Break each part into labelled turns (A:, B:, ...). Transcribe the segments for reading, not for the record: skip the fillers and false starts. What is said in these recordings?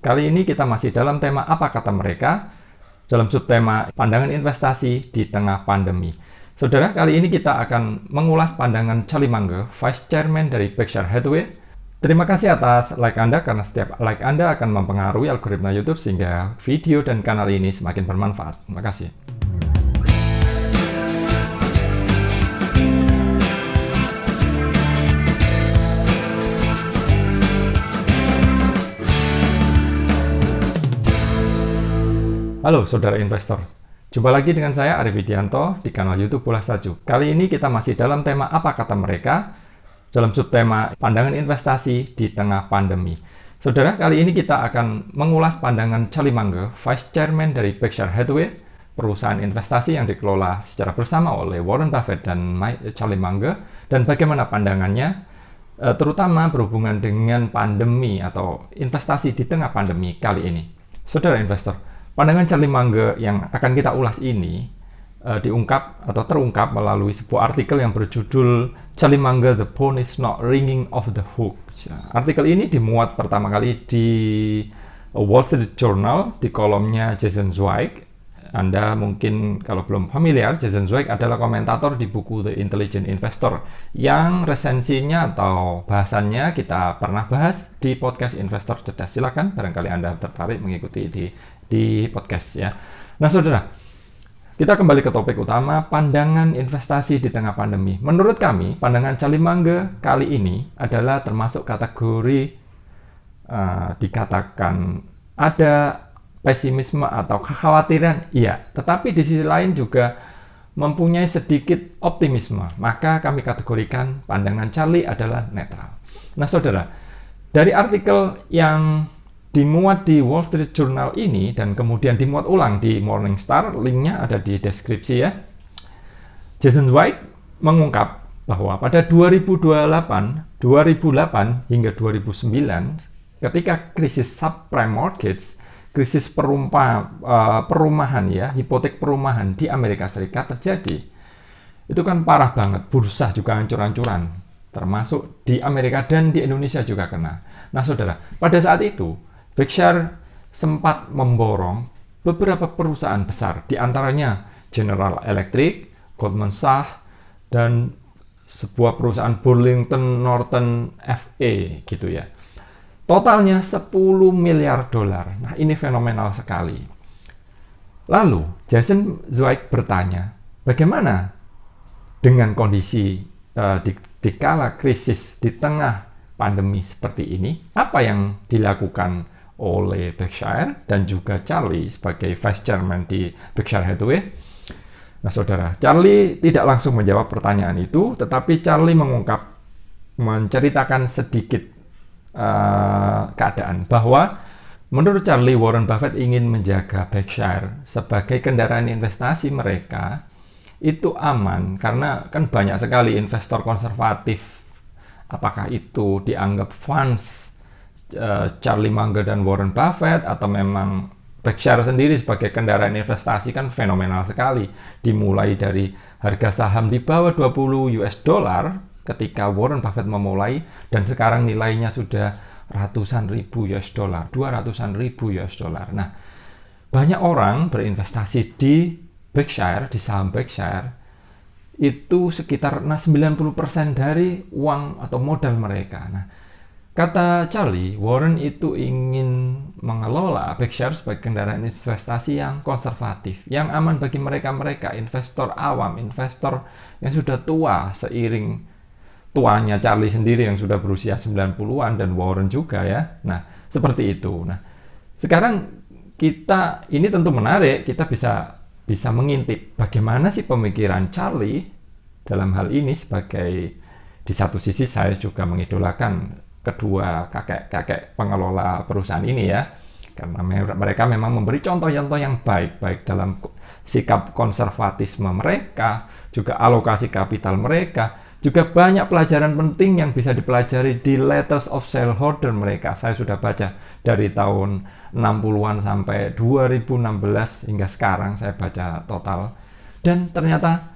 A: Kali ini kita masih dalam tema apa kata mereka, dalam subtema pandangan investasi di tengah pandemi. Saudara, kali ini kita akan mengulas pandangan Charlie Munger, Vice Chairman dari Berkshire Hathaway. Terima kasih atas like Anda, karena setiap like Anda akan mempengaruhi algoritma YouTube sehingga video dan kanal ini semakin bermanfaat. Terima kasih. Halo saudara investor, jumpa lagi dengan saya Arif Widianto di kanal YouTube Bola Salju. Kali ini kita masih dalam tema apa kata mereka, dalam subtema pandangan investasi di tengah pandemi. Saudara, kali ini kita akan mengulas pandangan Charlie Munger, Vice Chairman dari Berkshire Hathaway, perusahaan investasi yang dikelola secara bersama oleh Warren Buffett dan Charlie Munger, dan bagaimana pandangannya, terutama berhubungan dengan pandemi atau investasi di tengah pandemi kali ini. Saudara investor, pandangan Charlie Munger yang akan kita ulas ini diungkap atau terungkap melalui sebuah artikel yang berjudul Charlie Munger, The Phone is Not Ringing Off the Hook. Artikel ini dimuat pertama kali di Wall Street Journal di kolomnya Jason Zweig. Anda mungkin kalau belum familiar, Jason Zweig adalah komentator di buku The Intelligent Investor yang resensinya atau bahasannya kita pernah bahas di podcast Investor Cerdas. Silakan barangkali Anda tertarik mengikuti di podcast ya. Nah saudara, kita kembali ke topik utama, pandangan investasi di tengah pandemi. Menurut kami, pandangan Charlie Munger kali ini adalah termasuk kategori dikatakan ada pesimisme atau kekhawatiran, iya. Tetapi di sisi lain juga mempunyai sedikit optimisme. Maka kami kategorikan pandangan Charlie adalah netral. Nah saudara, dari artikel yang dimuat di Wall Street Journal ini dan kemudian dimuat ulang di Morningstar, linknya ada di deskripsi ya. Jason Zweig mengungkap bahwa pada 2008 hingga 2009 ketika krisis subprime mortgage, krisis perumahan ya, hipotek perumahan di Amerika Serikat terjadi. Itu kan parah banget, bursa juga hancur-hancuran, termasuk di Amerika dan di Indonesia juga kena. Nah saudara, pada saat itu Berkshire sempat memborong beberapa perusahaan besar, di antaranya General Electric, Goldman Sachs, dan sebuah perusahaan Burlington Northern FA gitu ya. Totalnya 10 miliar dolar. Nah, ini fenomenal sekali. Lalu, Jason Zweig bertanya, bagaimana dengan kondisi di kala krisis di tengah pandemi seperti ini? Apa yang dilakukan oleh Berkshire dan juga Charlie sebagai Vice Chairman di Berkshire Hathaway? Nah saudara, Charlie tidak langsung menjawab pertanyaan itu, tetapi Charlie menceritakan sedikit keadaan bahwa menurut Charlie, Warren Buffett ingin menjaga Berkshire sebagai kendaraan investasi mereka itu aman, karena kan banyak sekali investor konservatif, apakah itu dianggap funds Charlie Munger dan Warren Buffett atau memang Berkshire sendiri sebagai kendaraan investasi, kan fenomenal sekali. Dimulai dari harga saham di bawah 20 US dollar ketika Warren Buffett memulai, dan sekarang nilainya sudah ratusan ribu US dollar, 200-an ribu US dollar. Nah, banyak orang berinvestasi di Berkshire, di saham Berkshire, itu sekitar 90% dari uang atau modal mereka. Nah, kata Charlie, Warren itu ingin mengelola Berkshire sebagai kendaraan investasi yang konservatif, yang aman bagi mereka-mereka, investor awam, investor yang sudah tua, seiring tuanya Charlie sendiri yang sudah berusia 90-an dan Warren juga ya. Nah, seperti itu. Nah, sekarang kita, ini tentu menarik, kita bisa mengintip bagaimana sih pemikiran Charlie dalam hal ini. Sebagai, di satu sisi saya juga mengidolakan kedua kakek pengelola perusahaan ini ya, karena mereka memang memberi contoh-contoh yang baik dalam sikap konservatisme mereka, juga alokasi kapital mereka, juga banyak pelajaran penting yang bisa dipelajari di letters of shareholder mereka. Saya sudah baca dari tahun 60-an sampai 2016 hingga sekarang, saya baca total, dan ternyata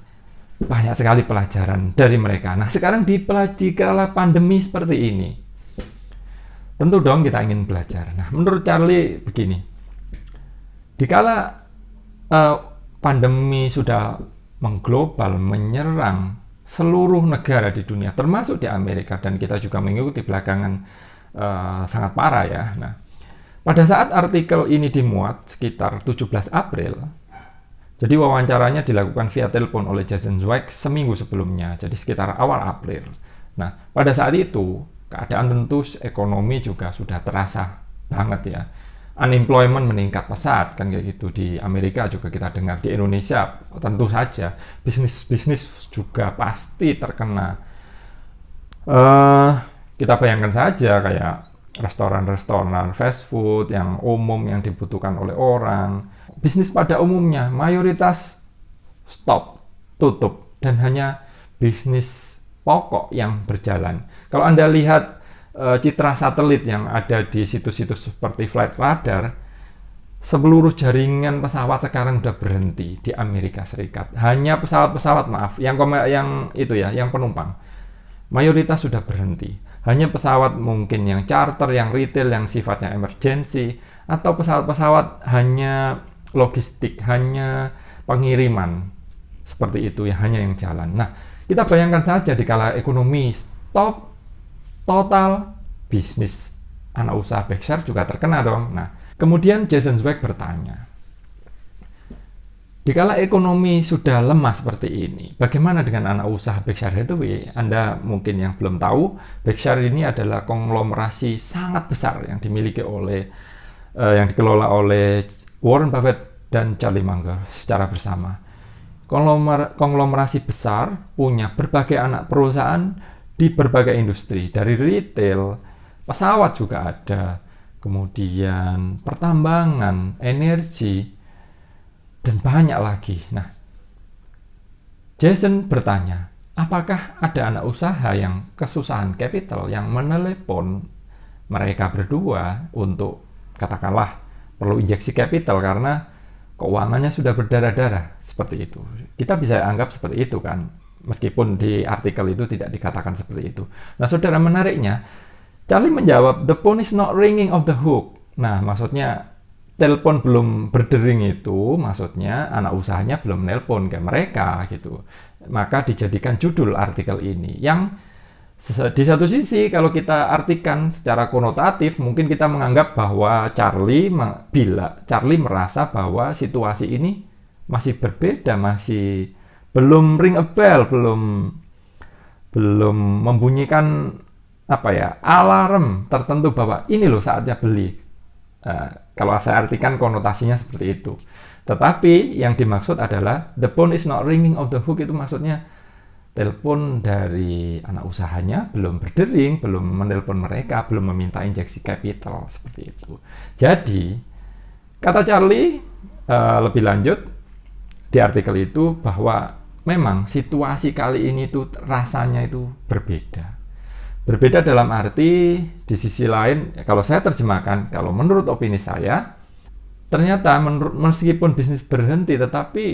A: banyak sekali pelajaran dari mereka. Nah sekarang di kala pandemi seperti ini, Tentu dong kita ingin belajar. Nah, menurut Charlie begini, dikala pandemi sudah mengglobal, menyerang seluruh negara di dunia, termasuk di Amerika, dan kita juga mengikuti belakangan sangat parah ya. Nah, pada saat artikel ini dimuat sekitar 17 April, jadi wawancaranya dilakukan via telepon oleh Jason Zweig seminggu sebelumnya, jadi sekitar awal April. Nah, pada saat itu, keadaan tentu ekonomi juga sudah terasa banget ya. Unemployment meningkat pesat, kan kayak gitu. Di Amerika juga kita dengar, di Indonesia tentu saja. Bisnis-bisnis juga pasti terkena. Kita bayangkan saja kayak restoran-restoran fast food yang umum yang dibutuhkan oleh orang. Bisnis pada umumnya mayoritas stop, tutup, dan hanya bisnis pokok yang berjalan. Kalau Anda lihat citra satelit yang ada di situs-situs seperti Flight Radar, seluruh jaringan pesawat sekarang sudah berhenti di Amerika Serikat. Hanya pesawat-pesawat, maaf, yang itu ya, yang penumpang. Mayoritas sudah berhenti. Hanya pesawat mungkin yang charter, yang retail, yang sifatnya emergency, atau pesawat-pesawat hanya logistik, hanya pengiriman. Seperti itu ya, hanya yang jalan. Nah, kita bayangkan saja dikala ekonomi stop total, bisnis anak usaha Berkshire juga terkena dong. Nah, kemudian Jason Zweig bertanya, dikala ekonomi sudah lemah seperti ini, bagaimana dengan anak usaha Berkshire Hathaway? Anda mungkin yang belum tahu, Berkshire ini adalah konglomerasi sangat besar yang dimiliki oleh yang dikelola oleh Warren Buffett dan Charlie Munger secara bersama. Konglomerasi besar punya berbagai anak perusahaan di berbagai industri, dari retail, pesawat juga ada, kemudian pertambangan, energi, dan banyak lagi. Nah, Jason bertanya, apakah ada anak usaha yang kesusahan capital yang menelepon mereka berdua untuk katakanlah perlu injeksi capital karena keuangannya sudah berdarah-darah, seperti itu. Kita bisa anggap seperti itu kan, meskipun di artikel itu tidak dikatakan seperti itu. Nah, saudara, menariknya, Charlie menjawab, the phone is not ringing off the hook. Nah, maksudnya telepon belum berdering itu, maksudnya anak usahanya belum nelpon ke mereka gitu. Maka dijadikan judul artikel ini, yang di satu sisi kalau kita artikan secara konotatif, mungkin kita menganggap bahwa bila Charlie merasa bahwa situasi ini masih berbeda, masih belum ring a bell, belum membunyikan alarm tertentu bahwa ini loh saatnya beli. Kalau saya artikan konotasinya seperti itu. Tetapi yang dimaksud adalah the phone is not ringing off the hook, itu maksudnya telepon dari anak usahanya belum berdering, belum menelpon mereka, belum meminta injeksi capital, seperti itu. Jadi, kata Charlie lebih lanjut di artikel itu bahwa memang situasi kali ini tuh rasanya itu berbeda. Berbeda dalam arti di sisi lain, kalau saya terjemahkan, kalau menurut opini saya, ternyata meskipun bisnis berhenti, tetapi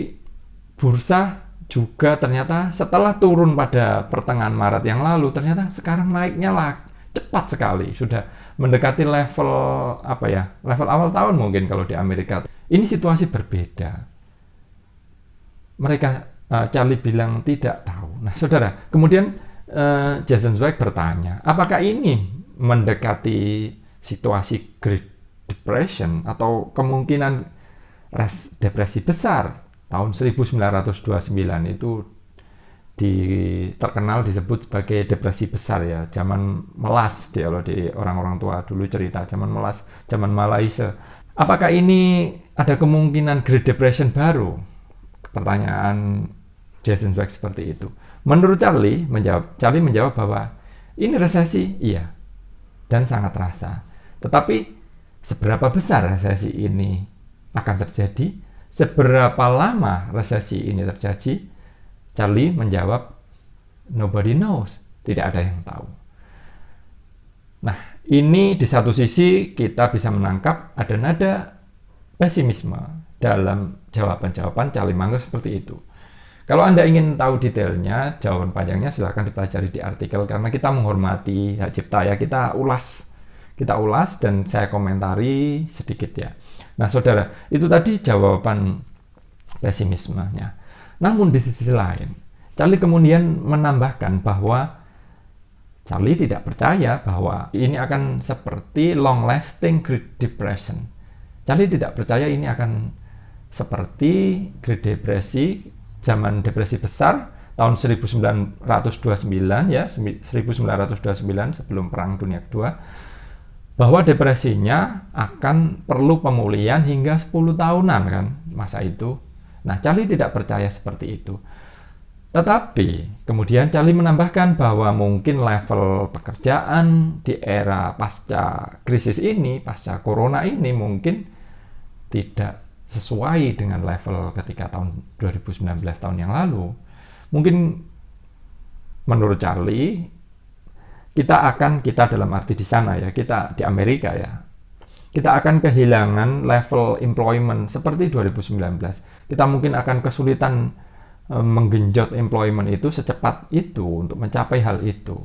A: bursa juga ternyata setelah turun pada pertengahan Maret yang lalu, ternyata sekarang naiknya cepat sekali, sudah mendekati level level awal tahun mungkin kalau di Amerika. Ini situasi berbeda. Mereka Charlie bilang tidak tahu. Nah, saudara, kemudian Jason Zweig bertanya, apakah ini mendekati situasi Great Depression atau kemungkinan depresi besar? Tahun 1929 itu terkenal disebut sebagai depresi besar ya, zaman melas, kalau di orang-orang tua dulu cerita, zaman melas, zaman Malaysia. Apakah ini ada kemungkinan Great Depression baru? Pertanyaan Jason Zweig seperti itu. Menurut Charlie menjawab bahwa ini resesi, iya, dan sangat terasa. Tetapi seberapa besar resesi ini akan terjadi? Seberapa lama resesi ini terjadi? Charlie menjawab, nobody knows. Tidak ada yang tahu. Nah, ini di satu sisi kita bisa menangkap ada nada pesimisme dalam jawaban-jawaban Charlie Munger seperti itu. Kalau Anda ingin tahu detailnya, jawaban panjangnya silahkan dipelajari di artikel, karena kita menghormati hak cipta ya, kita ulas, kita ulas dan saya komentari sedikit ya. Nah, saudara, itu tadi jawaban pesimismenya. Namun di sisi lain, Charlie kemudian menambahkan bahwa Charlie tidak percaya bahwa ini akan seperti long-lasting Great Depression. Charlie tidak percaya ini akan seperti Great Depresi, zaman depresi besar tahun 1929 ya, 1929 sebelum Perang Dunia Kedua, bahwa depresinya akan perlu pemulihan hingga 10 tahunan kan masa itu. Nah, Charlie tidak percaya seperti itu. Tetapi kemudian Charlie menambahkan bahwa mungkin level pekerjaan di era pasca krisis ini, pasca corona ini mungkin tidak sesuai dengan level ketika tahun 2019 tahun yang lalu. Mungkin menurut Charlie kita dalam arti di sana ya, kita di Amerika ya, kita akan kehilangan level employment seperti 2019. Kita mungkin akan kesulitan menggenjot employment itu secepat itu untuk mencapai hal itu.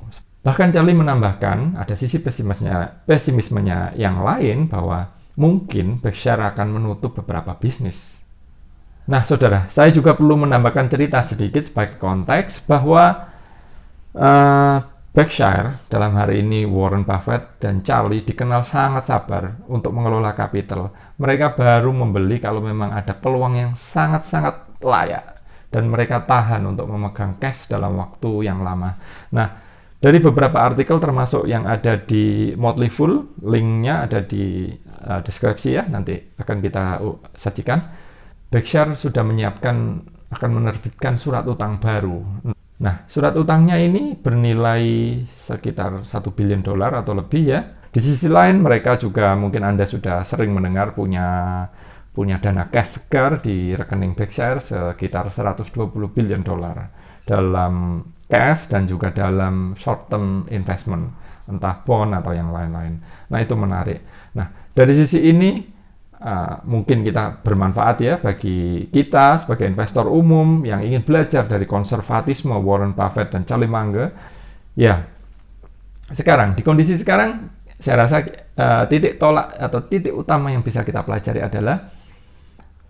A: Bahkan Charlie menambahkan ada sisi pesimismenya yang lain bahwa mungkin Berkshire akan menutup beberapa bisnis. Nah, saudara, saya juga perlu menambahkan cerita sedikit sebagai konteks bahwa Berkshire, dalam hari ini Warren Buffett dan Charlie dikenal sangat sabar untuk mengelola kapital. Mereka baru membeli kalau memang ada peluang yang sangat-sangat layak. Dan mereka tahan untuk memegang cash dalam waktu yang lama. Nah, dari beberapa artikel termasuk yang ada di Motley Fool, linknya ada di deskripsi ya, nanti akan kita sajikan. Berkshire sudah akan menerbitkan surat utang baru. Nah, surat utangnya ini bernilai sekitar $1 billion atau lebih ya. Di sisi lain, mereka juga mungkin Anda sudah sering mendengar punya dana cash segar di rekening Berkshire sekitar $120 billion dalam cash dan juga dalam short term investment, entah bond atau yang lain-lain. Nah, itu menarik. Nah, dari sisi ini mungkin kita bermanfaat ya bagi kita sebagai investor umum yang ingin belajar dari konservatisme Warren Buffett dan Charlie Munger. Ya, sekarang di kondisi sekarang saya rasa titik tolak atau titik utama yang bisa kita pelajari adalah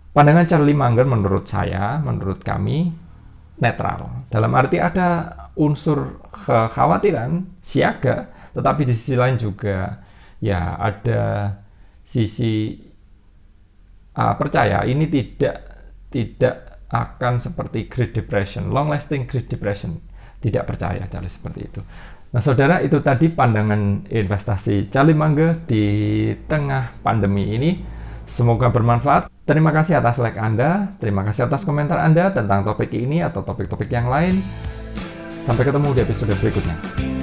A: pandangan Charlie Munger menurut kami netral. Dalam arti ada unsur kekhawatiran, siaga, tetapi di sisi lain juga ya ada sisi percaya ini tidak akan seperti Great Depression, long lasting Great Depression. Tidak percaya Charlie seperti itu. Nah, saudara, itu tadi pandangan investasi Charlie Munger di tengah pandemi ini. Semoga bermanfaat. Terima kasih atas like Anda, terima kasih atas komentar Anda tentang topik ini atau topik-topik yang lain. Sampai ketemu di episode berikutnya.